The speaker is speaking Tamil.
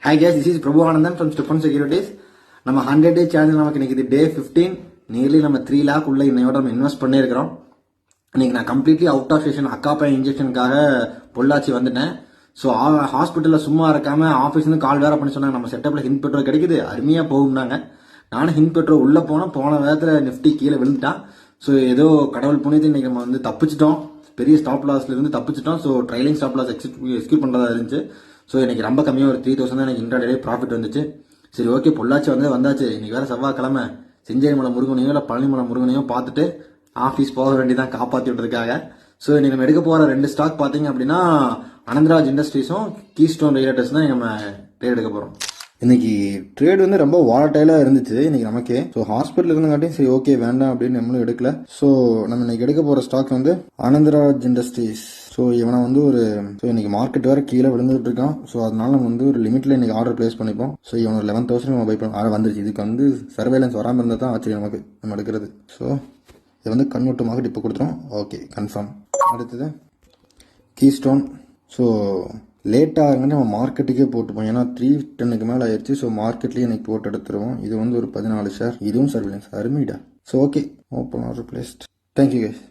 Hi guys, this is Prabhu Anandan from Stefan Securities. நம்ம 100 day சேலஞ்ச் நமக்கு இன்னைக்கு டே 15. நியர்லி நம்ம 3 lakh உள்ள இன்னையோட நம்ம இன்வெஸ்ட் பண்ணியிருக்கிறோம். இன்னைக்கு நான் கம்ப்ளீட்லி அவுட் ஆஃப் ஸ்டேஷன் அக்கா பையன் இன்ஜெக்ஷனுக்காக பொள்ளாச்சி வந்துட்டேன். ஸோ ஹாஸ்பிட்டலில் சும்மா இருக்காம ஆஃபீஸ்லேருந்து கால் வேற பண்ணி சொன்னாங்க, நம்ம செட்டப்பில் ஹிண்ட் பெட்ரோல் கிடைக்குது அருமையாக போகும்னாங்க. நானும் ஹிண்ட் பெட்ரோல் உள்ளே போன வேகத்தில் நிஃப்டி கீழே விழுந்துட்டான். ஸோ ஏதோ கடவுள் புனித இன்னைக்கு நம்ம வந்து தப்பிச்சிட்டோம், பெரிய ஸ்டாப் லாஸ்ல இருந்து தப்பிச்சிட்டோம். So trailing stop loss execute பண்ணுறதா இருந்துச்சு. ஸோ இன்னைக்கு ரொம்ப கம்மியாக ஒரு 3000 தான் எனக்கு இன்ட்ராடே ப்ராஃபிட் வந்துச்சு. சரி ஓகே, பொள்ளாச்சி வந்தாச்சு. இன்னைக்கு வேற செவ்வாய்க்கிழமை செஞ்சேரி மலை முருகனையோ இல்லை பழனி மலை முருகனையோ பார்த்துட்டு ஆஃபீஸ் போக வேண்டியதான் காப்பாற்றி விட்டுறதுக்காக. ஸோ இன்னைக்கு நம்ம எடுக்க போகிற 2 ஸ்டாக் பார்த்தீங்க அப்படின்னா அனந்தராஜ் இண்டஸ்ட்ரீஸும் கீஸ்டோன் ரியல்டர்ஸ் தான் நம்ம ட்ரேட் எடுக்க போகிறோம். இன்னைக்கு ட்ரேட் வந்து ரொம்ப வாலட்டைலாக இருந்துச்சு இன்னைக்கு நமக்கு. ஸோ ஹாஸ்பிட்டல் இருந்தங்காட்டி சரி ஓகே வேண்டாம் அப்படின்னு நம்மளும் எடுக்கல. ஸோ நம்ம இன்னைக்கு எடுக்க போகிற ஸ்டாக் வந்து அனந்தராஜ் இண்டஸ்ட்ரீஸ். ஸோ இவனை வந்து இன்னைக்கு மார்க்கெட் வேற கீழே விழுந்துட்டு இருக்கான். ஸோ அதனால நம்ம வந்து ஒரு லிமிட்ல இன்னைக்கு ஆர்டர் பிளேஸ் பண்ணிப்போம். ஸோ இவன் 11,000 நம்ம பை பண்ண வந்துருச்சு. இதுக்கு வந்து சர்வேலன்ஸ் வராமல் இருந்தால் தான் ஆச்சரியம் நமக்கு நம்ம எடுக்கிறது. ஸோ இது வந்து கன்வெர்ட் மார்க்கெட் இப்போ கொடுத்துரும். Okay confirm. அடுத்தது கீஸ்டோன். ஸோ லேட்டாக இருங்கன்னு நம்ம மார்க்கெட்டுக்கே போட்டுப்போம், ஏன்னா 310க்கு மேலே ஆயிடுச்சு. ஸோ மார்க்கெட்லேயே இன்னைக்கு போட்டு எடுத்துருவோம். இது வந்து ஒரு 14 ஷேர், இதுவும் சர்வேலன்ஸ் அருமைடா. So okay, open order placed. Thank you guys.